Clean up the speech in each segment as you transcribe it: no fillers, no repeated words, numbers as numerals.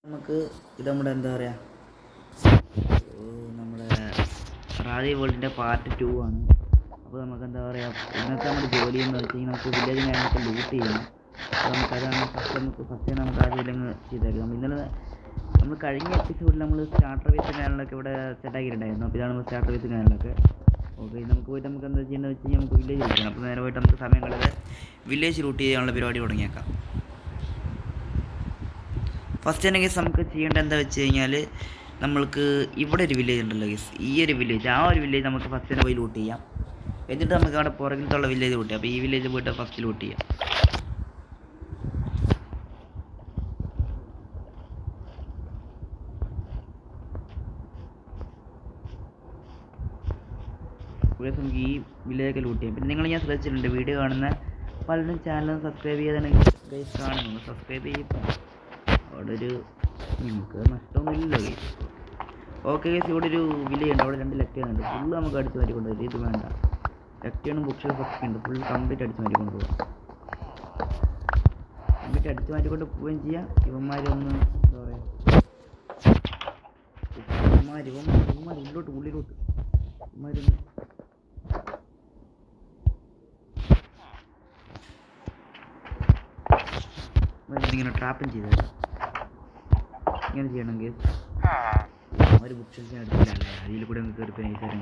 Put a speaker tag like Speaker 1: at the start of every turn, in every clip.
Speaker 1: നമുക്ക് ഇത് നമ്മുടെ എന്താ പറയുക, നമ്മുടെ റാലി വേൾഡിൻ്റെ പാർട്ട് 2 ആണ്. അപ്പോൾ നമുക്ക് എന്താ പറയുക, ഇന്നത്തെ നമ്മുടെ ജോലി എന്ന് വെച്ച് കഴിഞ്ഞാൽ നമുക്ക് വില്ലേജ് കാര്യങ്ങളൊക്കെ ലൂട്ട് ചെയ്യണം. അപ്പോൾ നമുക്കതാണ് ഫസ്റ്റ് നമുക്ക് ആദ്യം അങ്ങ് ചെയ്തേക്കാം. ഇന്നലെ നമ്മൾ കഴിഞ്ഞ എപ്പിസോഡിൽ നമ്മൾ സ്റ്റാർട്ടർ വിത്ത് ചാനലൊക്കെ ഇവിടെ സെറ്റാക്കിയിട്ടുണ്ടായിരുന്നു. അപ്പോൾ ഇതാണ് നമ്മൾ സ്റ്റാർട്ടർ വിത്ത് ചാനലൊക്കെ. ഓക്കെ, നമുക്ക് പോയിട്ട് നമുക്ക് എന്താ ചെയ്യേണ്ടത് വെച്ച് കഴിഞ്ഞാൽ നമുക്ക് വില്ലേജ് ലൂട്ട് ചെയ്യണം. അപ്പോൾ നേരെ പോയിട്ട് നമുക്ക് സമയം കളയാതെ വില്ലേജ് ലൂട്ട് ചെയ്യാനുള്ള പരിപാടി തുടങ്ങിയേക്കാം. ഫസ്റ്റ് തന്നെ കേസ് നമുക്ക് ചെയ്യേണ്ട എന്താ വെച്ച് കഴിഞ്ഞാൽ, നമ്മൾക്ക് ഇവിടെ ഒരു വില്ലേജ് ഉണ്ടല്ലോ കേസ്, ഈ ഒരു വില്ലേജ്, ആ ഒരു വില്ലേജ് നമുക്ക് ഫസ്റ്റ് തന്നെ പോയി ലൂട്ട് ചെയ്യാം. എന്നിട്ട് നമുക്ക് അവിടെ പുറകിലത്തുള്ള വില്ലേജ് ലൂട്ട് ചെയ്യാം. അപ്പോൾ ഈ വില്ലേജ് പോയിട്ട് ഫസ്റ്റ് ലൂട്ട് ചെയ്യാം. നമുക്ക് ഈ വില്ലേജൊക്കെ ലൂട്ട് ചെയ്യാം. പിന്നെ നിങ്ങൾ ഞാൻ ശ്രദ്ധിച്ചിട്ടുണ്ട്, വീഡിയോ കാണുന്ന പലരും ചാനൽ സബ്സ്ക്രൈബ് ചെയ്താണ് ഗൈസ് കാണുന്നു. സബ്സ്ക്രൈബ് ചെയ്യിപ്പോൾ അവിടെ ഒരു നമുക്ക് നഷ്ടമൊന്നുമില്ലല്ലോ ഗൈസ്. ഓക്കെ ഗൈസ്, ഇവിടെ ഒരു വില്ലേജ് ഉണ്ട്, അവിടെ 2 ലെക്റ്റേണുണ്ട്. ഫുള്ള് നമുക്ക് അടിച്ച് മാറ്റിക്കൊണ്ട് വരും. ഇത് വേണ്ട, ലെക്റ്റേണും ബുക്സ് ഒക്കെ ഉണ്ട്. ഫുൾ കംപ്ലീറ്റ് അടിച്ച് മാറ്റിക്കൊണ്ട് പോകാം. കംപ്ലീറ്റ് അടിച്ച് മാറ്റിക്കൊണ്ട് പോവുകയും ചെയ്യാം. ഇവന്മാരൊന്ന് എന്താ പറയുക, ഇവന്മാർ ഉള്ളിലോട്ട് ഇവന്മാരൊന്ന് ഇങ്ങനെ ട്രാപ്പും ചെയ്തത്. ഇങ്ങനെ ചെയ്യണമെങ്കിൽ ഒരു ബുക്ക് ഷെൽഫ് ഞാൻ എടുത്തില്ലല്ലേ, അതിൽ കൂടെ നമുക്ക് കയറി നൈസായിട്ട്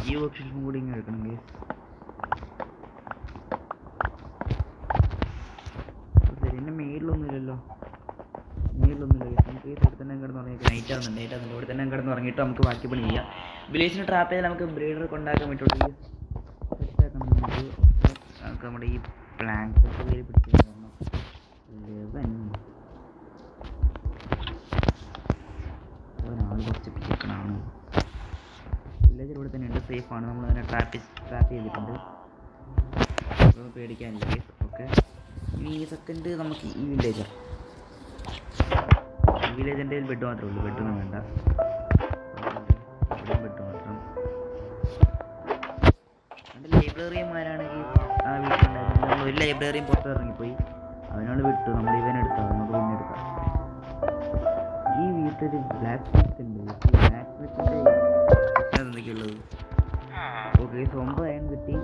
Speaker 1: ഈ ബുക്ക് ഷെൽഫും കൂടി ഇങ്ങനെ എടുക്കണമെങ്കിൽ എൻ്റെ മേളിലൊന്നുമില്ലല്ലോ. നമുക്ക് ഈ സ്ഥലത്ത് തന്നെ കിടന്ന് ഉറങ്ങിയിട്ട് നൈറ്റ് ആവുന്നുണ്ട്. ഇവിടെ തന്നെ കിടന്ന് ഉറങ്ങിയിട്ട് നമുക്ക് ബാക്കി പണി ചെയ്യാം. വില്ലേജിന് ട്രാപ്പ് ചെയ്താൽ നമുക്ക് ബ്രീഡർ കൊണ്ടാക്കാൻ പറ്റുള്ളൂ. സെറ്റാക്കണം നമുക്ക് നമ്മുടെ ഈ പ്ലാങ്ക്സ് ഒക്കെ കയറി പിടിച്ച് ഒരാൾ കുറച്ച് പിടിക്കണമാണ്. വില്ലേജ് ഇവിടെ തന്നെ ഉണ്ട്, സേഫാണ്. നമ്മൾ അതിനെ ട്രാപ്പ് ചെയ്തിട്ടുണ്ട്, പേടിക്കാനില്ല കേസ്. ഓക്കെ, ഇനി ഈ സെക്കൻഡ് നമുക്ക് ഈ വില്ലേജിൻ്റെ ബെഡ് മാത്രമേ ഉള്ളൂ, ബെഡൊന്നും വേണ്ട, ബെഡ് മാത്രം. എൻ്റെ ലൈബ്രറിയന്മാരാണെങ്കിൽ ആ വീട്ടിലുണ്ടായിരുന്നു. നമ്മൾ ഒരു ലൈബ്രറിയും പുറത്ത് ഇറങ്ങിപ്പോയി, അവനോട് വിട്ടു. നമ്മൾ ഇവനെടുക്കാം, നമുക്ക് പിന്നെ എടുക്കാം. ഈ വീട്ടിൽ ബ്ലാക്ക് സ്മിത്ത് ഉണ്ട്. ബ്ലാക്ക് സ്മിത്തിൻ്റെ എന്തൊക്കെയുള്ളത്? ഓക്കെ, 9 അയൺ കിട്ടി.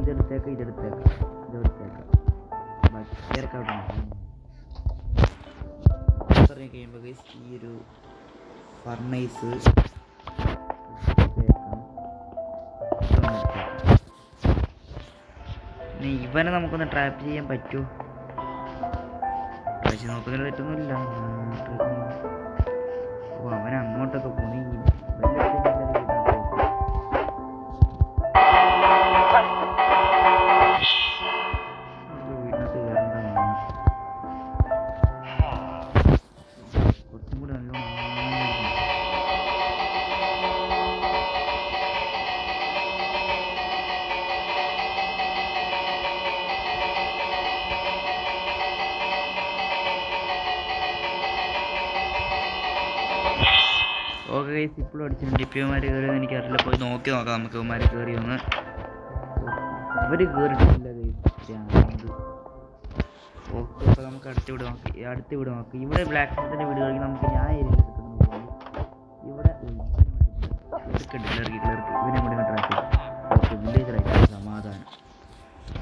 Speaker 1: ഇതെടുത്തേക്കാം ഇറങ്ങി കഴിയുമ്പോൾ ഈ ഒരു ഫർണൈസ് ഇനി ഇവനെ നമുക്കൊന്ന് ട്രാപ്പ് ചെയ്യാൻ പറ്റുമോ? പക്ഷെ നോക്കുന്നതിൽ തെറ്റൊന്നുമില്ല. അവൻ അങ്ങോട്ടൊക്കെ പോണി ഓക്കെ ഗൈസ്, ഇപ്പോഴും അടിച്ചിട്ടുണ്ട്. ഇപ്പോൾ ഇവന്മാർ കയറിയെന്ന് എനിക്കറിയില്ല, പോയി നോക്കി നോക്കാം നമുക്ക്. ഇവന്മാർ കയറി ഒന്ന് അവർ കയറിയിട്ടില്ല ഗൈസ്. ഓക്കെ, അപ്പോൾ നമുക്ക് അടുത്ത വീട് നോക്കി. ഇവിടെ ബ്ലാക്ക് സ്മിത്തിൻ്റെ വീട് കളിക്കും. നമുക്ക് ഞാൻ ഏരിയയിൽ എടുക്കുന്നു പോയി. ഇവിടെ ഇവനെ കൂടെ ട്രാക്ക് ചെയ്തു. ഓക്കെ, വില്ലേജ് ആയിട്ട് സമാധാനം.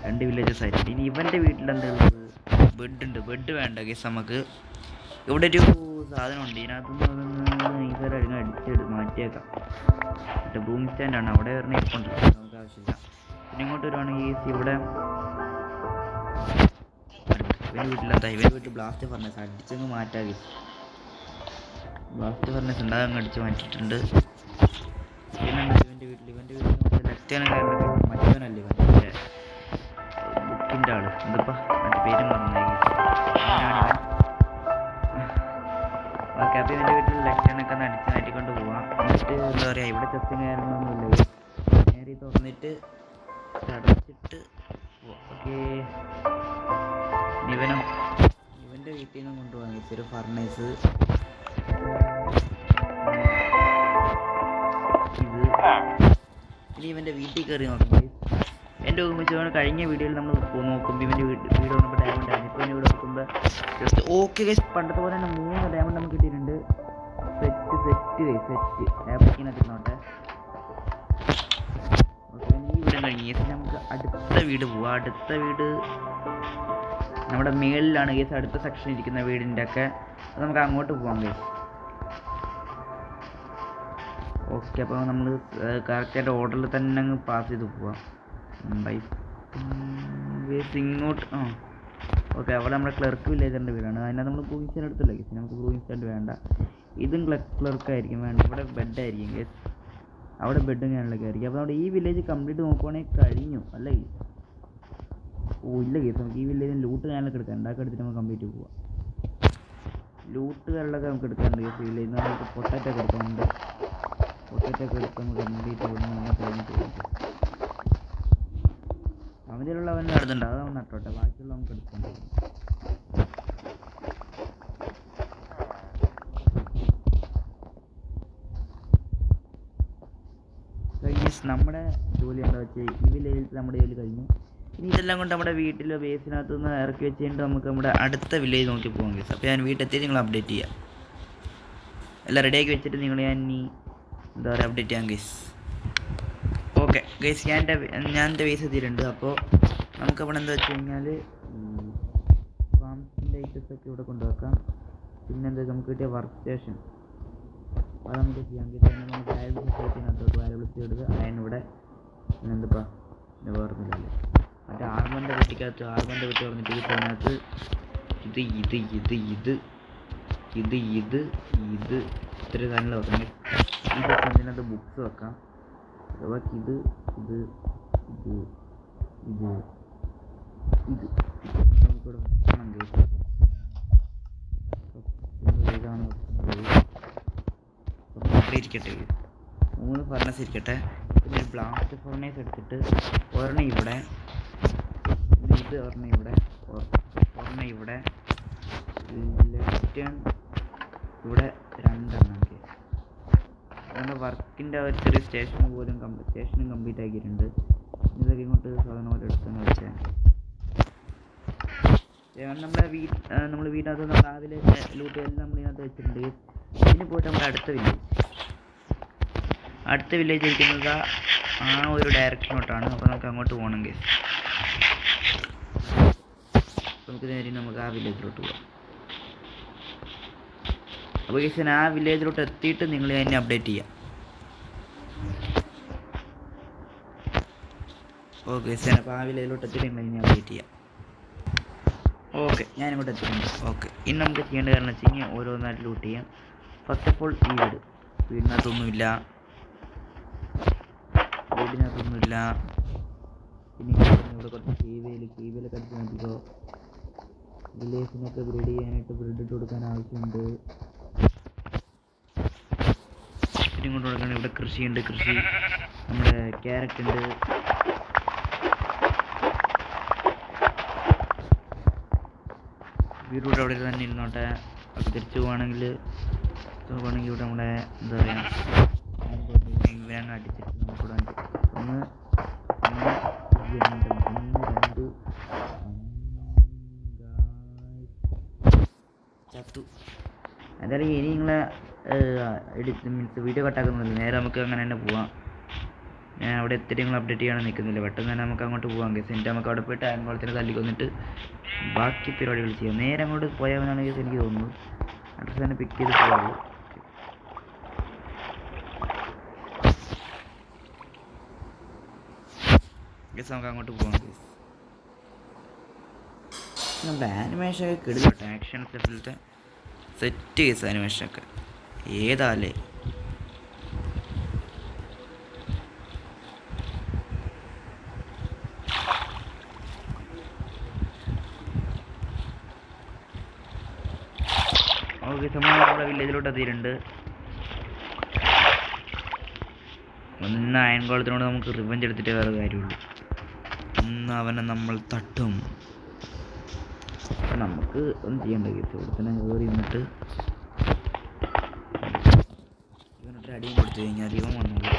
Speaker 1: 2 വില്ലേജസ് ആയിട്ട്. ഇനി ഇവൻ്റെ വീട്ടിലെന്താ ഉള്ളത്? ബെഡ് വേണ്ട ഗൈസ്. നമുക്ക് ഇവിടെ ഒരു സാധനമുണ്ട്, ഇതിനകത്തുനിന്ന് നൈസായിട്ട് അടിച്ച് മാറ്റിയേക്കാം. മറ്റേ ബൂം സ്റ്റാൻഡാണ്, അവിടെ വരണ ഇരിപ്പുണ്ട്, നമുക്ക് ആവശ്യമില്ല. പിന്നെ ഇങ്ങോട്ട് വരുവാണെങ്കിൽ ഇവിടെ ഇവൻ്റെ വീട്ടിൽ ബ്ലാസ്റ്റ് ഫർണസ് അടിച്ചങ്ങ് മാറ്റാകി. ബ്ലാസ്റ്റ് ഫർണസ് ഉണ്ട്, അതങ്ങ് അടിച്ച് മാറ്റിയിട്ടുണ്ട്. പിന്നെ ഇവൻ്റെ വീട്ടിൽ മറ്റവനല്ലേ മറ്റേ ബുക്കിൻ്റെ ആള്, എന്തിപ്പാ മറ്റേ പേരും പറഞ്ഞേ. ഓക്കെ, അപ്പോൾ ഇവൻ്റെ വീട്ടിൽ ലെക്ചറിനൊക്കെ ഒന്ന് അടിച്ച് മാറ്റിക്കൊണ്ട് പോവാം. എന്നിട്ട് എന്താ പറയുക, ഇവിടെ ചെസ്റ്റും കാര്യങ്ങളൊന്നുമില്ല, നേരെ തുറന്നിട്ട് അടച്ചിട്ട് പോവാം. ഓക്കെ, ഇവൻ്റെ വീട്ടിൽ നിന്ന് കൊണ്ടുപോകാൻ ഒരു ഫർണേസ്, ഇത് ഇനി ഇവൻ്റെ വീട്ടിൽ കയറി നോക്കാം. എൻ്റെ ഓർമ്മിച്ചാണ് കഴിഞ്ഞ വീഡിയോയിൽ നമ്മൾ നോക്കുമ്പോൾ ഇവൻ്റെ വീഡിയോ വന്നപ്പോൾ ഡയമണ്ട് ആയിരുന്നു. ഇപ്പോൾ വീഡിയോ നോക്കുമ്പോൾ ജസ്റ്റ് ഓക്കെ ഗൈസ് പണ്ടത്തെ പോലെ തന്നെ 3 ഡയമണ്ട് നമുക്ക് കിട്ടിയിട്ടുണ്ട്. സെറ്റ് ആപ്പിക്കിനകത്തിരുന്നോട്ടെ. ഓക്കെ ഈ വീട് കഴിഞ്ഞ് നമുക്ക് അടുത്ത വീട് പോവാം. അടുത്ത വീട് നമ്മുടെ മേളിലാണ് ഗൈസ്, അടുത്ത സെക്ഷൻ ഇരിക്കുന്ന വീടിൻ്റെ ഒക്കെ. അത് നമുക്ക് അങ്ങോട്ട് പോകാം ഗൈസ്. ഓക്കെ അപ്പോൾ നമ്മൾ കറക്റ്റായിട്ട് ഓർഡറിൽ തന്നെ അങ്ങ് പാസ് ചെയ്ത് പോവാം. ഇങ്ങോട്ട് ഓക്കെ അവിടെ നമ്മുടെ ക്ലർക്ക് വില്ലേജറിൻ്റെ വീടാണ്. അതിനകത്ത് നമ്മൾ ബ്രൂയിങ് സ്റ്റാൻഡ് എടുത്തില്ല ഗൈസ്, നമുക്ക് ബ്രൂയിങ് സ്റ്റാൻഡ് വേണ്ട. ഇതും ക്ലർക്കായിരിക്കും വേണ്ട. ഇവിടെ ബെഡായിരിക്കും ഗൈസ്, അവിടെ ബെഡും ഞാനിലൊക്കെ ആയിരിക്കും. അപ്പോൾ നമ്മുടെ ഈ വില്ലേജ് കംപ്ലീറ്റ് നോക്കുവാണെങ്കിൽ കഴിഞ്ഞു അല്ലേ ഗൈസ്? ഇല്ല ഗൈസ്, നമുക്ക് ഈ വില്ലേജിൽ ലൂട്ട് ഞാനൊക്കെ എടുക്കാം. ഉണ്ടാക്കി എടുത്തിട്ട് നമുക്ക് കംപ്ലീറ്റ് പോവാം. ലൂട്ടുകളിലൊക്കെ നമുക്ക് എടുക്കാറുണ്ട് ഗൈസ്. വില്ലേജിൽ നിന്ന് നമുക്ക് പൊട്ടാറ്റോ ഒക്കെ എടുക്കാറുണ്ട്. പൊട്ടാറ്റോ ഒക്കെ എടുത്ത് നമുക്ക് കംപ്ലീറ്റ് പോകുന്നു. അവധിയിലുള്ള അവൻ്റെ അടുത്തുണ്ട്, അത് അവൻ നട്ടോട്ടെ. ബാക്കിയുള്ള നമുക്ക് എടുക്കാൻ നമ്മുടെ ജോലി എന്താ വെച്ചാൽ ഈ വില്ലേജിൽ നമ്മുടെ ജോലി കഴിഞ്ഞു. ഇനി ഇതെല്ലാം കൊണ്ട് നമ്മുടെ വീട്ടിലെ ബേസിനകത്ത് നിന്ന് ഇറക്കി വെച്ച് കഴിഞ്ഞിട്ട് നമുക്ക് നമ്മുടെ അടുത്ത വില്ലേജ് നോക്കി പോകാം ഗൈസ്. അപ്പോൾ ഞാൻ വീട്ടിലെത്തി നിങ്ങൾ അപ്ഡേറ്റ് ചെയ്യാം. എല്ലാം റെഡിയാക്കി വെച്ചിട്ട് നിങ്ങൾ ഞാൻ ഇനി എന്താ പറയുക അപ്ഡേറ്റ് ചെയ്യാം ഗൈസ്. ഓക്കെ ഗൈസ്, ഞാൻ എൻ്റെ ബേസ് എത്തിയിട്ടുണ്ട്. അപ്പോൾ നമുക്കവിടെ എന്താ വെച്ച് കഴിഞ്ഞാൽ ഫാംസിൻ്റെ ഐറ്റംസൊക്കെ ഇവിടെ കൊണ്ടുവെക്കാം. പിന്നെന്താ നമുക്ക് കിട്ടിയ വർക്ക് സ്റ്റേഷൻ അത് നമുക്ക് ചെയ്യാൻ കിട്ടും. നമുക്ക് വാല്യൂബിൾസ് എടുത്ത് അതിനിവിടെ എന്തിപ്പോൾ വേർന്നില്ലല്ലേ മറ്റേ ആർമൻ്റെ വെട്ടിക്കകത്ത് ആർമൻ്റെ വെട്ടി പറഞ്ഞിട്ട് ഇതിനകത്ത് ഇത് ഇത്ര സാധനങ്ങൾ വെക്കാം. ഇതിനകത്ത് ബുക്സ് വെക്കാം. അഥവാ ഇത് നമുക്കിവിടെ വെക്കണം കേട്ടോ. ഇതാണ് ഇരിക്കട്ടെ, 3 ഫർണസ് ഇരിക്കട്ടെ. പിന്നെ ഒരു ബ്ലാസ്റ്റ് ഫർണേസ് എടുത്തിട്ട് ഒരെണ്ണം ഇവിടെ, ഇത് ഒരെണ്ണം ഇവിടെ, ഒരെണ്ണം ഇവിടെ, ലെഫ്റ്റ് ഇവിടെ 2 എണ്ണം. അതുകൊണ്ട് വർക്കിൻ്റെ ഒരു ചെറിയ സ്റ്റേഷനും കംപ്ലീറ്റ് ആക്കിയിട്ടുണ്ട്. ഇതൊക്കെ ഇങ്ങോട്ട് സാധനം പോലെ എടുത്തെന്ന് വെച്ചാൽ നമ്മുടെ വീട്ടിനകത്ത് നമ്മൾ രാവിലെ ലൂട്ട് എല്ലാം നമ്മൾ ഇതിനകത്ത് വെച്ചിട്ടുണ്ട്. ഇനി പോയിട്ട് നമ്മുടെ അടുത്ത വില്ലേജ് ഇരിക്കുന്നത് ആ ഒരു ഡയറക്ഷനോട്ടാണ്. അപ്പോൾ നമുക്ക് അങ്ങോട്ട് പോകണം ഗൈസ്. നമുക്ക് നേരെ നമുക്ക് ആ വില്ലേജിലോട്ട് പോകാം. അപ്പോൾ ഗൈസ് ഞാൻ ആ വില്ലേജിലോട്ട് എത്തിയിട്ട് നിങ്ങൾ എന്നെ അപ്ഡേറ്റ് ചെയ്യാം. ഓക്കെ ഗൈസ്, അപ്പോൾ ആ വില്ലേജിലോട്ട് എത്തിയിട്ട് നിങ്ങൾ എന്നെ അപ്ഡേറ്റ് ചെയ്യാം. ഓക്കെ ഞാനിങ്ങോട്ട് എത്തിയിട്ടുണ്ട്. ഓക്കെ ഇനി നമുക്ക് ചെയ്യേണ്ട കാരണം വെച്ച് കഴിഞ്ഞാൽ ഓരോന്നായിട്ട് ലൂട്ട് ചെയ്യാം. ഫസ്റ്റ് ഓഫ് ഓൾ ഈ വീടിനകത്തൊന്നുമില്ല. പിന്നെ ഇവിടെ കുറച്ച് കീവയിലൊക്കെ അടിച്ച് നോക്കിക്കോ. വില്ലേജിനൊക്കെ ബ്രീഡ് ചെയ്യാനായിട്ട് ബ്രീഡ് ഇട്ട് കൊടുക്കാൻ ആവശ്യമുണ്ട്. പിന്നെ ഇങ്ങോട്ട് കൊടുക്കണം. ഇവിടെ കൃഷിയുണ്ട്. നമ്മുടെ ക്യാരറ്റ് ഉണ്ട്. വീട്ടിലൂടെ അവിടെ തന്നെ ഇരുന്നോട്ടെ. അത് തിരിച്ചു പോവുകയാണെങ്കിൽ ഇവിടെ നമ്മുടെ എന്താ പറയുക അങ്ങ് അടിച്ചിട്ട് നമുക്കിവിടെ 1 2 ചത്തു. എന്തായാലും ഇനി നിങ്ങളെ മീൻസ് വീഡിയോ കട്ടാക്കുന്നില്ല, നേരെ നമുക്ക് അങ്ങനെ തന്നെ പോവാം. ഞാൻ അവിടെ എത്തിയിട്ട് നിങ്ങൾ അപ്ഡേറ്റ് ചെയ്യാൻ നിൽക്കുന്നില്ല, പെട്ടെന്ന് തന്നെ നമുക്ക് അങ്ങോട്ട് പോകാം കേസ്. എന്നിട്ട് നമുക്ക് അവിടെ പോയിട്ട് അയൻകോളത്തിന് തല്ലിക്കൊന്നിട്ട് ബാക്കി പരിപാടികൾ ചെയ്യാം. നേരെ അങ്ങോട്ട് പോയാൽ കേസ് എനിക്ക് തോന്നുന്നു അഡ്രസ് തന്നെ പിക്ക് ചെയ്ത് പോകുള്ളൂ. കേസ് നമുക്ക് അങ്ങോട്ട് പോകാം കേസ്. നമ്മുടെ ആനിമേഷനൊക്കെ കിടിലോട്ടെ, ആക്ഷൻ സെറ്റിലത്തെ സെറ്റ് കേസ്. ആനിമേഷനൊക്കെ ഏതാല്ലേ. ഓക്കെ നമ്മൾ നമ്മുടെ വില്ലേജിലോട്ട് എത്തിയിട്ടുണ്ട്. ഒന്ന് അയൻകോളത്തിനോട് നമുക്ക് റിവെഞ്ച് എടുത്തിട്ട് വേറെ കാര്യമുള്ളൂ. ഒന്ന് അവനെ നമ്മൾ തട്ടും. നമുക്ക് ഒന്നും ചെയ്യേണ്ട കേസ്. ഇവിടെ തന്നെ കയറി നിന്നിട്ട് ഇവനൊരു അടിയും കൊടുത്തു കഴിഞ്ഞാൽ ഇവൻ വന്നോളൂ.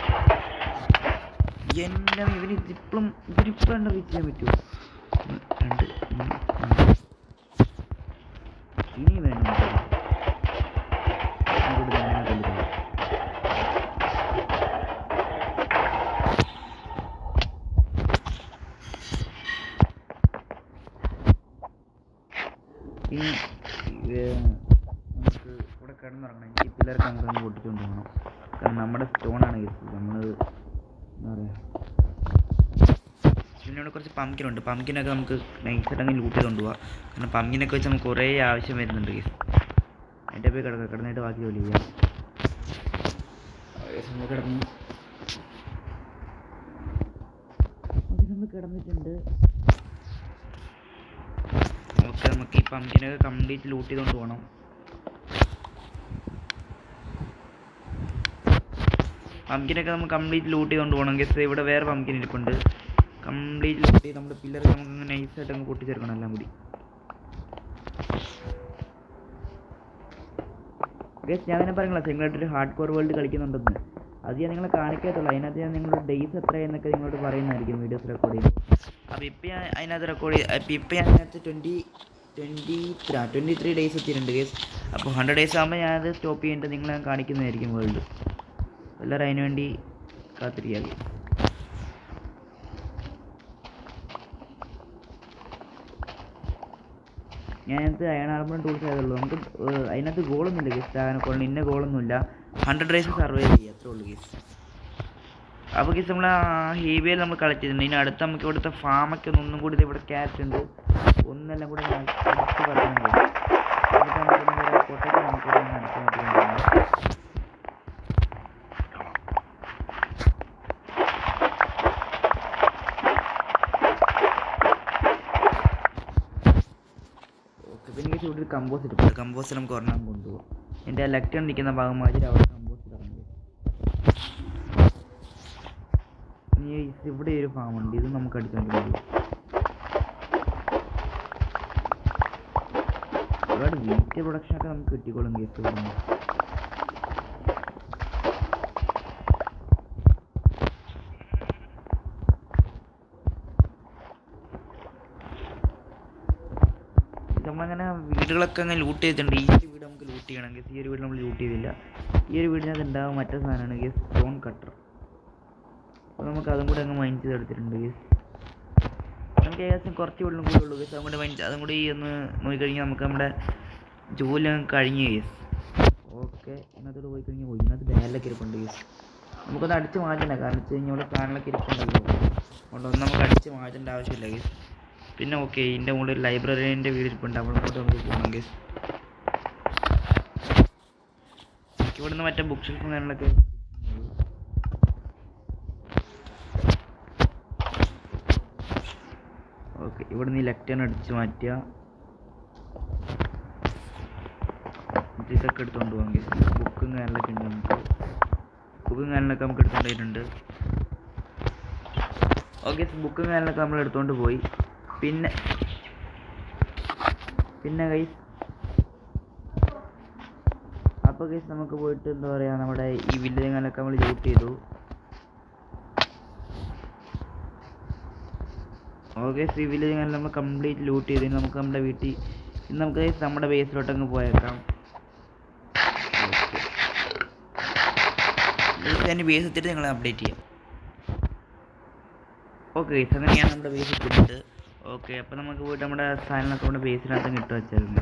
Speaker 1: എൻ്റെ ഇവരിപ്പോഴും റീച്ച് ചെയ്യാൻ പറ്റുമോ? 2 3 ഇനി വേണം ഇനി നമുക്ക് ഇവിടെ കിടന്നിറങ്ങണം. എനിക്ക് പിള്ളേർക്ക് അങ്ങോട്ട് പൊട്ടിച്ചുകൊണ്ട് പോകണം. കാരണം നമ്മുടെ സ്റ്റോണാണ് കേസ്. നമ്മൾ എന്താ പറയുക, പിന്നെ ഇവിടെ കുറച്ച് പംകിനുണ്ട്. പംകിനൊക്കെ നമുക്ക് നൈസായിട്ടങ്ങ് ലൂട്ട് ചെയ്തുകൊണ്ട് പോകാം. കാരണം പംകിനൊക്കെ വെച്ച് നമുക്ക് കുറേ ആവശ്യം വരുന്നുണ്ട് കേസ്. അതിൻ്റെ പോയി കിടന്നിട്ട് ബാക്കി ജോലി ചെയ്യാം. നമ്മൾ കിടന്നിട്ടുണ്ട്. ഓക്കെ, നമുക്ക് ഈ പംകിനൊക്കെ കംപ്ലീറ്റ് ലൂട്ട് ചെയ്തുകൊണ്ട് പോകണം. പംകിനൊക്കെ നമുക്ക് കംപ്ലീറ്റ് ലൂട്ട് ചെയ്തുകൊണ്ട് പോകണം ഗെസ്. ഇവിടെ വേറെ പംകിൻ ഇരിപ്പുണ്ട്. കംപ്ലീറ്റ് ലൂട്ട് ചെയ്ത് നമ്മുടെ പില്ലർ നമുക്ക് നൈസായിട്ട് അങ്ങ് പൊട്ടിച്ചെടുക്കണം എല്ലാം കൂടി. ഗെസ്, ഞാൻ തന്നെ പറയുന്നില്ല സിംഗിളായിട്ടൊരു ഹാർഡ് കോർ വേൾഡ് കളിക്കുന്നുണ്ടെന്ന്. അത് ഞാൻ നിങ്ങളെ കാണിക്കാത്തുള്ളൂ. അതിനകത്ത് ഞാൻ നിങ്ങളുടെ ഡേയ്സ് എത്രയെന്നൊക്കെ നിങ്ങളോട് പറയുന്നതായിരിക്കും വീഡിയോസ് റെക്കോർഡ് ചെയ്യും. അപ്പോൾ ഇപ്പം ഞാൻ അതിനകത്ത് ഇപ്പം ഞാൻ അതിനകത്ത് 23 ഡേയ്സ് എത്തിയിട്ടുണ്ട് ഗെസ്. അപ്പോൾ 100 ഡേയ്സ് ആകുമ്പോൾ ഞാനത് സ്റ്റോപ്പ് ചെയ്തിട്ട് നിങ്ങളെ ഞാൻ കാണിക്കുന്നതായിരിക്കും വേൾഡ്. എല്ലാവരും അതിന് വേണ്ടി കാത്തിരിക്കുക. ഞാനത് അയൺ ആർമറും ടൂൾസ് ആയതുള്ളൂ. നമുക്ക് അതിനകത്ത് ഗോളൊന്നുമില്ല ഗെസ്റ്റ്. അങ്ങനെ ഇന്ന ഗോളൊന്നുമില്ല. 100 ഡേയ്സ് സർവൈവ് ചെയ്യുക, അത്രേ ഉള്ളൂ ഗെസ്റ്റ്. അപ്പോൾ ഗെസ്റ്റ് നമ്മൾ ഹീവിയിൽ നമ്മൾ കളക്ട് ചെയ്തിട്ടുണ്ട്. ഇനി അടുത്ത് നമുക്ക് ഇവിടുത്തെ ഫാമൊക്കെ ഒന്നും കൂടി ഇവിടെ ക്യാരറ്റ് ഉണ്ട്, ഒന്നെല്ലാം കൂടെ നെക്സ്റ്റ് പറയുന്നത്. എന്നിട്ട് നമുക്ക് കൊട്ടയ്ക്ക് നമുക്ക് പിന്നെ ഇവിടെ ഒരു കമ്പോസ്റ്റ് ഇട്ടിട്ടുണ്ട്. കമ്പോസ്റ്റ് നമുക്ക് ഒരെണ്ണം കൊണ്ടുപോകും. എൻ്റെ ലെക്ടൺ നിൽക്കുന്ന ഭാഗം മാതിരി അവിടെ കമ്പോസ്റ്റ് ഇറങ്ങി. ഇനി ഇവിടെ ഒരു ഫാമുണ്ട്, ഇത് നമുക്ക് അടിച്ചുകൊണ്ട് പോകും. ഒരുപാട് വീറ്റ് പ്രൊഡക്ഷനൊക്കെ നമുക്ക് കിട്ടിക്കോളും കേസ്. നമ്മളങ്ങനെ വീടുകളൊക്കെ അങ്ങനെ ലൂട്ട് ചെയ്തിട്ടുണ്ട്. ഈ ഒരു വീട് നമുക്ക് ലൂട്ട് ചെയ്യണം ഗെസ്. ഈ ഒരു വീട് നമ്മൾ ലൂട്ട് ചെയ്തില്ല. ഈ ഒരു വീടിനകത്ത് ഉണ്ടാകും മറ്റേ സാധനമാണ് ഗെസ്, സ്റ്റോൺ കട്ടർ. അപ്പോൾ നമുക്ക് അതും കൂടെ അങ്ങ് മൈൻഡ് ചെയ്തെടുത്തിട്ടുണ്ട് ഗെസ്. നമുക്ക് ഏകദേശം കുറച്ച് വീടിനും കൂടെ ഉള്ളൂ ഗെസ്. അതും കൂടി ഒന്ന് നോക്കിക്കഴിഞ്ഞാൽ നമുക്ക് നമ്മുടെ ജോലി അങ്ങ് കഴിഞ്ഞ് ഗെസ്. ഓക്കെ, ഇതിനകത്തോട് പോയി കഴിഞ്ഞാൽ ഇതിനകത്ത് ബാലൊക്കെ ഇരിപ്പുണ്ട് ഗെസ്. നമുക്കൊന്ന് അടിച്ച് മാറ്റണ്ട, കാരണം വെച്ച് കഴിഞ്ഞാൽ ഇവിടെ സാധനങ്ങളൊക്കെ ഇരിപ്പുണ്ടല്ലോ. അതുകൊണ്ടൊന്നും നമുക്ക് അടിച്ച് മാറ്റേണ്ട ആവശ്യമില്ല ഗെസ്. പിന്നെ ഓക്കെ, ഇതിൻ്റെ മുകളിൽ ഒരു ലൈബ്രറീൻ്റെ വീട് ഇരിപ്പുണ്ട്. അവിടെ കൂടെ നമുക്ക് പോകണം ഗെസ്. ഇവിടെ നിന്ന് മറ്റേ ബുക്ക് ഷെൽഫും കാര്യങ്ങളൊക്കെ. ഓക്കെ, ഇവിടെ നിന്ന് ഈ ലെക്ടേൺ അടിച്ച് മാറ്റുക. ഇതൊക്കെ എടുത്തുകൊണ്ട് പോകാം ഗെസ്. ബുക്കും കാര്യങ്ങളൊക്കെ ഉണ്ട്. നമുക്ക് എടുത്തുകൊണ്ടിട്ടുണ്ട്. ഓക്കെ, ബുക്കും കാര്യങ്ങളൊക്കെ നമ്മൾ എടുത്തുകൊണ്ട് പോയി. പിന്നെ ഗൈസ്, അപ്പോൾ ഗൈസ് നമുക്ക് പോയിട്ട് എന്താ പറയുക, നമ്മുടെ ഈ വില്ലേജുകളൊക്കെ നമ്മൾ ലൂട്ട് ചെയ്തു. ഓക്കെ, ഈ വില്ലേജുകൾ നമ്മൾ കംപ്ലീറ്റ് ലൂട്ട് ചെയ്ത് നമുക്ക് നമ്മുടെ വീട്ടിൽ ഇന്ന് നമുക്ക് നമ്മുടെ ബേസിലോട്ടങ്ങ് പോയേക്കാം. അതിൻ്റെ ബേസ് എത്തിയിട്ട് നിങ്ങളെ അപ്ഡേറ്റ് ചെയ്യാം. ഓക്കെ ഗൈസ്, അങ്ങനെയാണ് നമ്മുടെ ബേസ് എത്തിയിട്ടുണ്ട്. ഓക്കെ, അപ്പോൾ നമുക്ക് പോയിട്ട് നമ്മുടെ സാധനങ്ങളൊക്കെ നമ്മുടെ ബേസിനകത്ത് ഇട്ട് വെച്ചായിരുന്നു.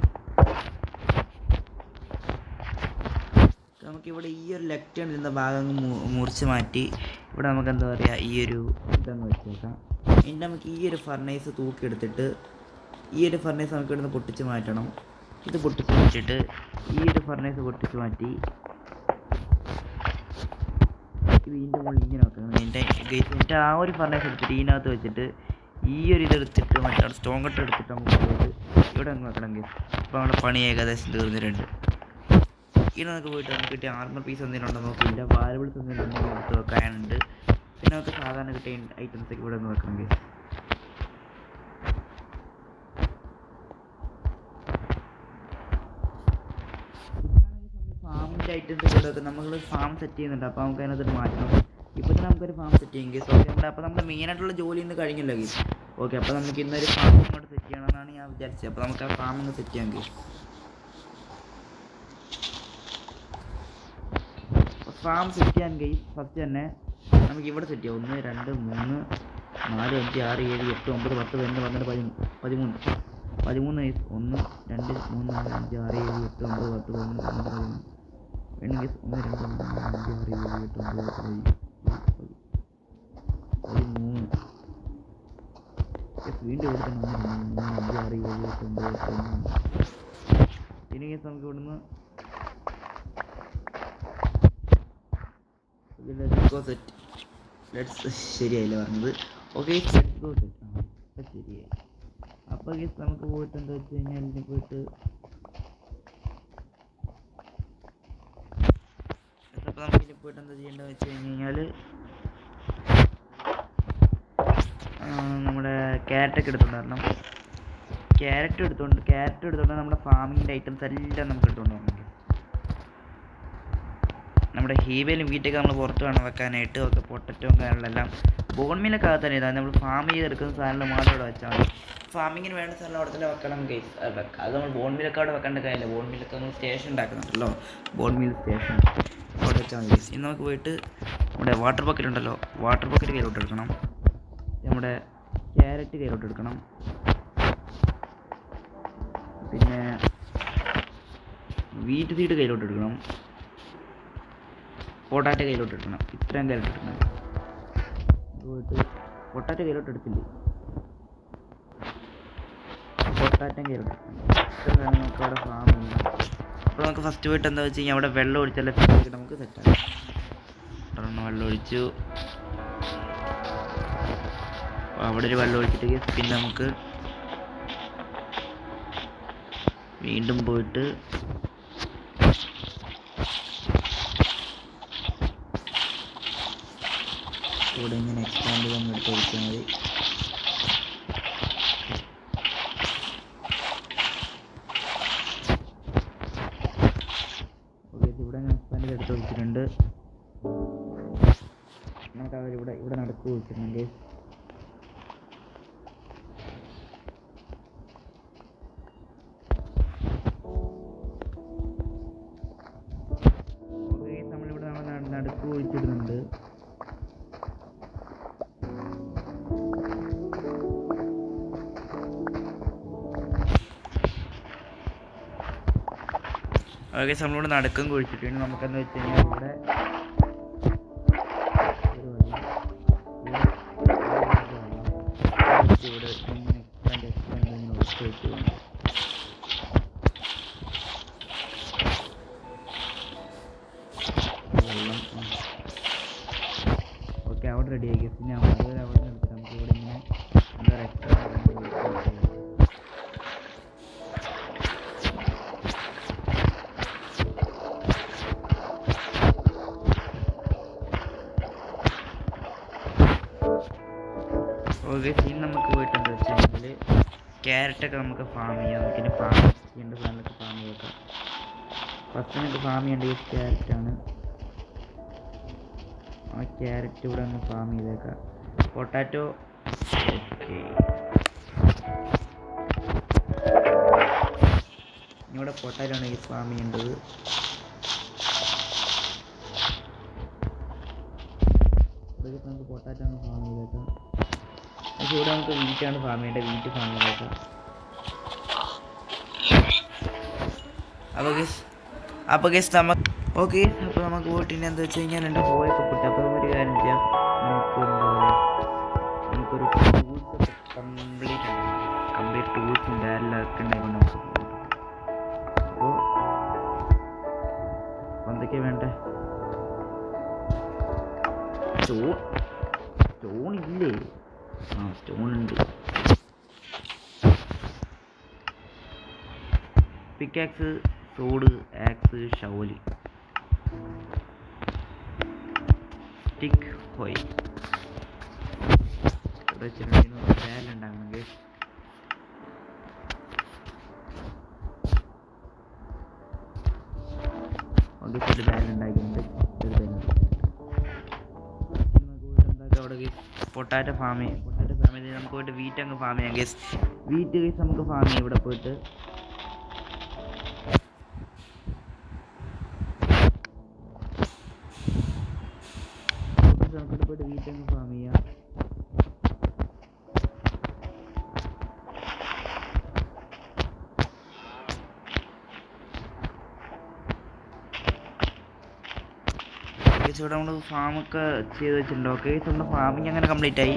Speaker 1: നമുക്കിവിടെ ഈ ഒരു ലെഫ്റ്റ് ഹാൻഡ് ഇരുന്ന ഭാഗം മുറിച്ച് മാറ്റി ഇവിടെ നമുക്ക് എന്താ പറയുക ഈ ഒരു ഇതങ്ങ് വെച്ചേക്കാം. ഇനി നമുക്ക് ഈ ഒരു ഫർണേസ് തൂക്കിയെടുത്തിട്ട് ഈ ഒരു ഫർണേസ് നമുക്ക് ഇവിടുന്ന് പൊട്ടിച്ച് മാറ്റണം. ഇത് പൊട്ടിച്ച് മാറ്റിയിട്ട് ഈ ഒരു ഫർണേസ് പൊട്ടിച്ച് മാറ്റി ഇതിൻ്റെ മുകളിൽ ഇങ്ങനെ വെക്കണം. എന്നിട്ട് ആ ഒരു ഫർണേസ് എടുത്തിട്ട് ഇതിനകത്ത് വെച്ചിട്ട് ഈ ഒരു ഇതെടുത്തിട്ട് മറ്റേ സ്റ്റോൺ കട്ടർ എടുത്തിട്ട് നമുക്ക് പോയിട്ട് ഇവിടെ അങ്ങ് വെക്കണം ഗെസ്. അപ്പോൾ നമ്മുടെ പണി ഏകദേശം തീർന്നിട്ടുണ്ട്. ഇനി നമുക്ക് പോയിട്ട് നമുക്ക് കിട്ടിയ ആർമർ പീസ് എന്തെങ്കിലും ഉണ്ടോ നോക്കിയില്ല. വാലബിൾസ് എന്തെങ്കിലും ഉണ്ടെങ്കിൽ എടുത്ത് വെക്കാനുണ്ട്. പിന്നെ നമുക്ക് സാധാരണ കിട്ടിയ ഐറ്റംസൊക്കെ ഇവിടെ ഒന്ന് വെക്കണം ഗെസ്. ഫാമിൻ്റെ ഐറ്റംസ് ഇവിടെ വെക്കാം. നമ്മൾ ഫാം സെറ്റ് ചെയ്യുന്നുണ്ട്, അപ്പോൾ നമുക്ക് അതിനകത്ത് മാറ്റണം. ഇപ്പോൾ തന്നെ നമുക്കൊരു ഫാം സെറ്റ് ചെയ്യും ഗേസ്. ഓക്കെ, അപ്പോൾ നമ്മുടെ മെയിനായിട്ടുള്ള ജോലി ഇന്ന് കഴിഞ്ഞല്ലോ ഗേസ്. ഓക്കെ, അപ്പോൾ നമുക്ക് ഇന്നൊരു ഫാം ഇങ്ങോട്ട് സെറ്റ് ചെയ്യണമെന്നാണ് ഞാൻ വിചാരിച്ചത്. അപ്പോൾ നമുക്ക് ആ ഫാം ഒന്ന് സെറ്റ് ചെയ്യാം ഗേസ്. ഫാം സെറ്റ് ചെയ്യാൻ ഗേസ് ഫസ്റ്റ് തന്നെ നമുക്ക് ഇവിടെ സെറ്റ് ചെയ്യാം. 1 2 3 4 5 6 7 8 9 10 11 12 13 13 ഗേസ്. 1 2 3 4 5 6 7 8 9 10 11 12 13 വേണം ഗേസ്. 1 2 3 4 5 6 7 8 9 10 13 വീണ്ടും ഇവിടെ തന്നെ 1 2 3 4 5 6 7 8 9 10 ഇനി ഗേസ് നമുക്ക് ഇവിടുന്ന് ശരിയായില്ല പറഞ്ഞത്. ഓക്കെ, ശരിയായി. അപ്പോൾ ഗേസ് നമുക്ക് പോയിട്ട് എന്താ വെച്ച് കഴിഞ്ഞാൽ ഇതിന് പോയിട്ട് അപ്പോൾ നമുക്ക് ഇതിൽ പോയിട്ട് എന്താ ചെയ്യേണ്ടതെന്ന് വെച്ച് കഴിഞ്ഞാൽ നമ്മുടെ ക്യാരറ്റൊക്കെ എടുത്തുകൊണ്ട് വരണം. ക്യാരറ്റ് എടുത്തുകൊണ്ട് നമ്മുടെ ഫാമിങ്ങിൻ്റെ ഐറ്റംസ് എല്ലാം നമുക്ക് എടുത്തുകൊണ്ട് വരണം. നമ്മുടെ ഹീവയിലും വീട്ടൊക്കെ നമ്മൾ പുറത്ത് വേണം വെക്കാനായിട്ട്. ഒക്കെ പൊട്ടറ്റോ കാര്യങ്ങളെല്ലാം ബോൺ മീലൊക്കെ അകത്ത് തന്നെ. നമ്മൾ ഫാം ചെയ്തെടുക്കുന്ന സാധനങ്ങൾ മാത്രം ഇവിടെ വെച്ചാൽ മതി. ഫാമിങ്ങിന് വേണ്ട സാധനം അവിടെ തന്നെ വെക്കണം ഗൈസ്. അത് നമ്മൾ ബോൺ മീലൊക്കെ അവിടെ വെക്കേണ്ട കാര്യമില്ല. ബോൺ മീലൊക്കെ നമ്മൾ സ്റ്റേഷൻ ഉണ്ടാക്കുന്നുണ്ടല്ലോ, ബോൺ മീൽ സ്റ്റേഷൻ അവിടെ വെച്ചാൽ മതി ഗൈസ്. ഇനി നമുക്ക് പോയിട്ട് നമ്മുടെ വാട്ടർ ബക്കറ്റ് ഉണ്ടല്ലോ, വാട്ടർ ബക്കറ്റ് കയ്യിലോട്ട് എടുക്കണം. നമ്മുടെ ക്യാരറ്റ് കയ്യിലോട്ട് എടുക്കണം. പിന്നെ വീറ്റ് സീഡ് കയ്യിലോട്ട് എടുക്കണം. പൊട്ടാറ്റോ കയ്യിലോട്ട് എടുക്കണം. ഇത്രയും കയ്യിലോട്ട് എടുക്കണം. പോയിട്ട് പൊട്ടാറ്റോ കയ്യിലോട്ട് എടുത്തില്ലേ, പൊട്ടാറ്റോ കയ്യിലോട്ട് എടുക്കണം. ഇത്രയും നമുക്ക് അവിടെ ഫാം ചെയ്യണം. അപ്പോൾ നമുക്ക് ഫസ്റ്റ് പോയിട്ട് എന്താ വെച്ച് കഴിഞ്ഞാൽ അവിടെ വെള്ളം ഒഴിച്ചാൽ നമുക്ക് സെറ്റാക്കാം. വെള്ളം ഒഴിച്ചു, അവിടെ ഒരു വെള്ളം ഒഴിച്ചിട്ട് പിന്നെ നമുക്ക് വീണ്ടും പോയിട്ട് ഇവിടെ ഇങ്ങനെ എക്സ്പാൻഡ് ചെയ്ത് നമ്മൾ എടുത്ത് ഒഴിച്ചാൽ മതി. ഓക്കെ, ഇവിടെ ഞാൻ എക്സ്പാൻഡ് ചെയ്ത് എടുത്ത് ഒഴിച്ചിട്ടുണ്ട്. നമുക്ക് ഇവിടെ നടക്ക് ഒഴിച്ചിട്ടുണ്ട്. നമ്മളിവിടെ നടുക്ക് ഒഴിച്ചിടുന്നുണ്ട്. ഓക്കെ, നമ്മളിവിടെ നടുക്കം കുഴിച്ചിട്ടുണ്ട്. നമുക്കെന്ന് വെച്ച് കഴിഞ്ഞാൽ ഇവിടെ ഇവിടെ ഇങ്ങനെ ഒഴിച്ച് വെച്ച് വേണം. വെള്ളം ഓക്കെ അവിടെ റെഡി ആക്കി. പിന്നെ അതുവരെ അവിടെ നിന്ന് എടുത്തിട്ട് നമുക്ക് ഇവിടെ ഇങ്ങനെ എന്താ പറയുക എക്സ്ട്രാ ഓക്കെ. ഇനി നമുക്ക് പോയിട്ട് എന്താ വെച്ച് കഴിഞ്ഞാൽ ക്യാരറ്റൊക്കെ നമുക്ക് ഫാം ചെയ്യാം. നമുക്കിനി ഫാം ചെയ്യേണ്ട സാധനങ്ങളൊക്കെ ഫാം ചെയ്തേക്കാം. ഫസ്റ്റ് നമുക്ക് ഫാം ചെയ്യേണ്ടത് ക്യാരറ്റാണ്. ആ ക്യാരറ്റ് ഇവിടെ ഒന്ന് ഫാം ചെയ്തേക്കാം. പൊട്ടാറ്റോ ഓക്കെ, ഇവിടെ പൊട്ടാറ്റോ ആണ് ഈ ഫാം ചെയ്യേണ്ടത്. നമുക്ക് പൊട്ടാറ്റോ ആണ് ഫാം ചെയ്തേക്കാം. പക്ഷേ ഇവിടെ നമുക്ക് വീറ്റാണ് ഫാം ചെയ്യേണ്ടത്. വീറ്റ് ഫാം ചെയ്തേക്കാം. അപ്പോൾ ഗെസ് നമുക്ക് ഓക്കെ. അപ്പോൾ നമുക്ക് പോയിട്ട് എന്താ വെച്ച് കഴിഞ്ഞാൽ എൻ്റെ പോയൊക്കെ പൊട്ടി. അപ്പോൾ ഒരു കാര്യം ചെയ്യാം, നമുക്ക് എന്താ പറയുക, നമുക്കൊരു ടൂൾസൊക്കെ കംപ്ലീറ്റ് ടൂൾസും ഡയറിലൊക്കെ ഉണ്ടായിക്കൊണ്ട് നമുക്ക് പോകും. അപ്പോൾ എന്തൊക്കെയാണ് വേണ്ടേ? സ്റ്റോൺ ഇല്ലേ? ആ, സ്റ്റോൺ ഉണ്ട്. പിക്കാക്സ്, സോഡ്, ആക്സ്, ഷവല്, സ്റ്റിക്ക്, ഹോയ്. ഉണ്ടാകണമെങ്കിൽ ബാരൽ ഉണ്ടാക്കിയിട്ടുണ്ട്. പൊട്ടാറ്റോ ഫാം ചെയ്ത് നമുക്ക് പോയിട്ട് വീറ്റ് അങ്ങ് ഫാം ചെയ്യാം ഗൈസ്. വീറ്റ് ഗൈസ് നമുക്ക് ഫാം ചെയ്യാം ഇവിടെ പോയിട്ട്. നമുക്കിവിടെ പോയിട്ട് വീറ്റ് അങ്ങ് ഫാം ചെയ്യാം. ഇവിടെ നമ്മൾ ഫാമൊക്കെ ചെയ്ത് വെച്ചിട്ടുണ്ട്. ഓക്കെ, നമ്മുടെ ഫാമിങ് അങ്ങനെ കംപ്ലീറ്റ് ആയി.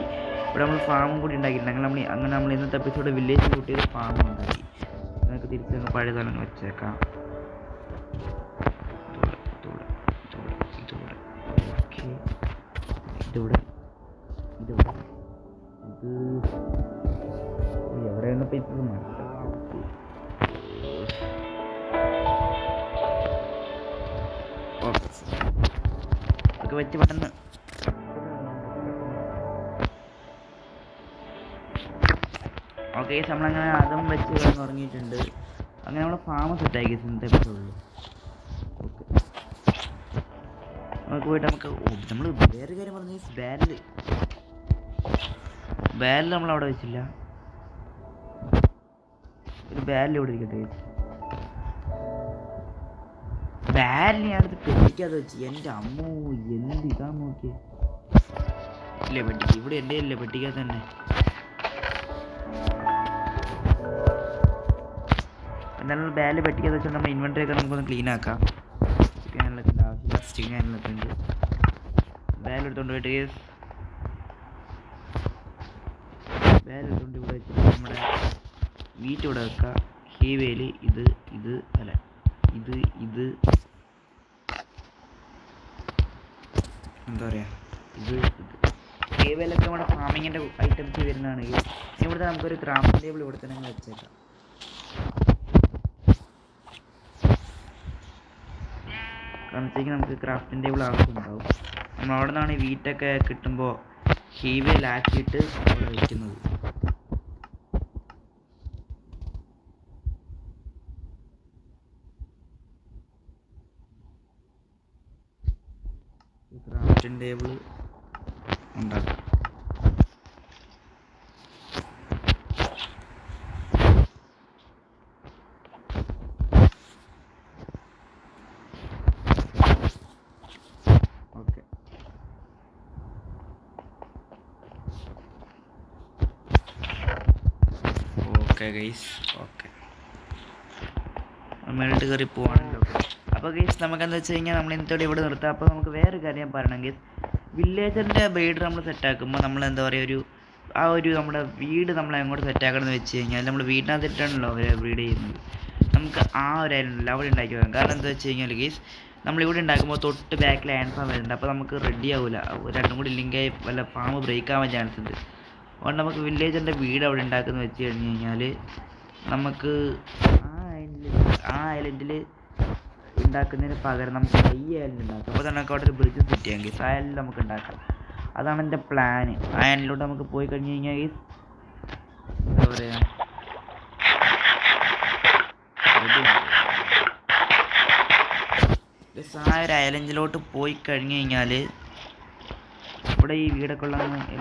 Speaker 1: ഇവിടെ നമ്മൾ ഫാമും കൂടി ഉണ്ടാക്കിയിട്ടുണ്ട്. അങ്ങനെ നമ്മൾ ഇന്നത്തെ എപ്പിസോഡ് വില്ലേജ് ഷൂട്ട് ചെയ്ത് ഫാമും ഉണ്ടാക്കി. നമുക്ക് തിരിച്ച് പഴയ സ്ഥലങ്ങൾ വെച്ചേക്കാം. ഇത് എവിടെയാണ് ഇപ്പം ഇത് ഒക്കെ വെച്ച് പെട്ടെന്ന് ഓക്കെ നമ്മളങ്ങനെ അതും വെച്ച് കിടന്ന് ഉറങ്ങിയിട്ടുണ്ട്. അങ്ങനെ നമ്മളെ ഫാം സെറ്റാക്കി ഇന്നത്തെ എപ്പിസോഡിൽ. ഓക്കെ, നമുക്ക് പോയിട്ട് നമ്മൾ വേറെ കാര്യം പറഞ്ഞു, ബാരൽ നമ്മളവിടെ വെച്ചില്ല. ഒരു ബാരൽ ഇവിടെ ഇരിക്കട്ടെ. ബാരലിനെ അടുത്ത് പെട്ടിക്കാതെ വെച്ച് എൻ്റെ അമ്മോ എന്ത് ഇതാ നോക്കിയേ. ഇല്ലേ പെട്ടിക്ക് ഇവിടെ എൻ്റെ ഇല്ലേ പെട്ടിക്കാതെ തന്നെ. എന്നാലും ബാരൽ പെട്ടിക്കാതെ വെച്ചാൽ നമ്മുടെ ഇൻവെൻ്ററി ഒക്കെ നമുക്കൊന്ന് ക്ലീൻ ആക്കാം. ചിക്കൻ ആവശ്യമില്ല, സ്റ്റിങ് ഉണ്ട്. ബാരൽ എടുത്തോണ്ട് പോയിട്ട് ഇവിടെ വെച്ചിട്ട് നമ്മുടെ വീറ്റ് ഇവിടെ വെക്കുക. ഹീവേയിൽ ഇത് എന്താ പറയുക, ഇത് ഹീവേയിലൊക്കെ നമ്മുടെ ഫാമിങ്ങിൻ്റെ ഐറ്റംസ് വരുന്നതാണെങ്കിൽ ഇവിടുത്തെ നമുക്കൊരു ക്രാഫ്റ്റിംഗ് ടേബിൾ ഇവിടെ തന്നെ വെച്ചേക്കാം. കാരണം വെച്ചെങ്കിൽ നമുക്ക് ക്രാഫ്റ്റിംഗ് ടേബിൾ ആവശ്യമുണ്ടാവും. നമ്മൾ അവിടെ നിന്നാണ് ഈ വീറ്റൊക്കെ കിട്ടുമ്പോൾ ഹീവേയിലാക്കിയിട്ട് അവിടെ വയ്ക്കുന്നത്. ക്രാഫ്റ്റിംഗ് ടേബിൾ ഉണ്ടാക്കാം. ഓക്കെ ഗൈസ്, ഓക്കെ മേളിട്ട് കയറി പോവാണല്ലോ. അപ്പോൾ ഗൈസ് നമുക്കെന്താ വെച്ച് കഴിഞ്ഞാൽ നമ്മൾ ഇന്നത്തോടെ ഇവിടെ നിർത്താം. അപ്പോൾ നമുക്ക് വേറെ കാര്യം പറയണം ഗൈസ്, വില്ലേജറിൻ്റെ ബ്രീഡ് നമ്മൾ സെറ്റാക്കുമ്പോൾ നമ്മൾ എന്താ പറയുക, നമ്മുടെ വീട് നമ്മൾ എങ്ങോട്ട് സെറ്റാക്കണമെന്ന് വെച്ച് കഴിഞ്ഞാൽ നമ്മൾ വീടിനകത്തിട്ടാണല്ലോ അവരെ ബ്രീഡ് ചെയ്യുന്നത്. നമുക്ക് ആ ഒരു ഐലൻഡിൽ അവിടെ ഉണ്ടാക്കി വെക്കാം. കാരണം എന്താ വെച്ച് കഴിഞ്ഞാൽ ഗൈസ്, നമ്മളിവിടെ ഉണ്ടാക്കുമ്പോൾ തൊട്ട് ബാക്കിൽ ആൻഡ് ഫാം വരുന്നുണ്ട്. അപ്പോൾ നമുക്ക് റെഡി ആവില്ല, രണ്ടും കൂടി ലിങ്കായി വല്ല ഫാം ബ്രേക്ക് ആവാൻ ചാൻസ് ഉണ്ട്. അതുകൊണ്ട് നമുക്ക് വില്ലേജറിൻ്റെ വീട് അവിടെ ഉണ്ടാക്കുന്നത് വെച്ച് കഴിഞ്ഞ് കഴിഞ്ഞാൽ നമുക്ക് ആ ഐലൻഡിൽ ഉണ്ടാക്കുന്നതിന് പകരം നമുക്ക് ഈ ഐലൻഡ് ഉണ്ടാക്കാം. അപ്പോൾ നമുക്ക് അവിടെ ഒരു ബ്രിഡ്ജ് സെറ്റ് ചെയ്യാം ഗൈസ്. ആ ഐലൻഡ് നമുക്ക് ഉണ്ടാക്കാം. അതാണ് എൻ്റെ പ്ലാന്. ആ ഐലൻഡിലോട്ട് നമുക്ക് പോയി കഴിഞ്ഞ് കഴിഞ്ഞാൽ ഗൈസ് എന്താ പറയുക, ആ ഒരു ഐലൻഡിലോട്ട് പോയി കഴിഞ്ഞ് കഴിഞ്ഞാൽ ഇവിടെ ഈ വീടൊക്കെ ഉള്ള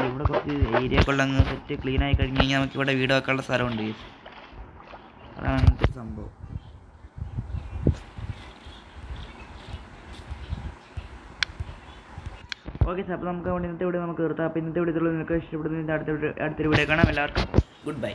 Speaker 1: ഇവിടെ കുറച്ച് ഏരിയ ഒക്കെ ഉള്ള സെറ്റ് ക്ലീൻ ആയി കഴിഞ്ഞ് കഴിഞ്ഞാൽ നമുക്ക് ഇവിടെ വീട് വെക്കാനുള്ള സ്ഥലമുണ്ട്. അതാണ് അങ്ങനത്തെ സംഭവം. ഓക്കെ സാർ, അപ്പോൾ നമുക്ക് ഇന്നത്തെ വീഡിയോ നമുക്ക് നിർത്താം. അപ്പോൾ ഇന്നത്തെ വീഡിയോ നിങ്ങൾക്ക് ഇഷ്ടപ്പെടുന്നതിൻ്റെ അടുത്തൊരു വീഡിയോ കാണാം. എല്ലാവർക്കും ഗുഡ് ബൈ.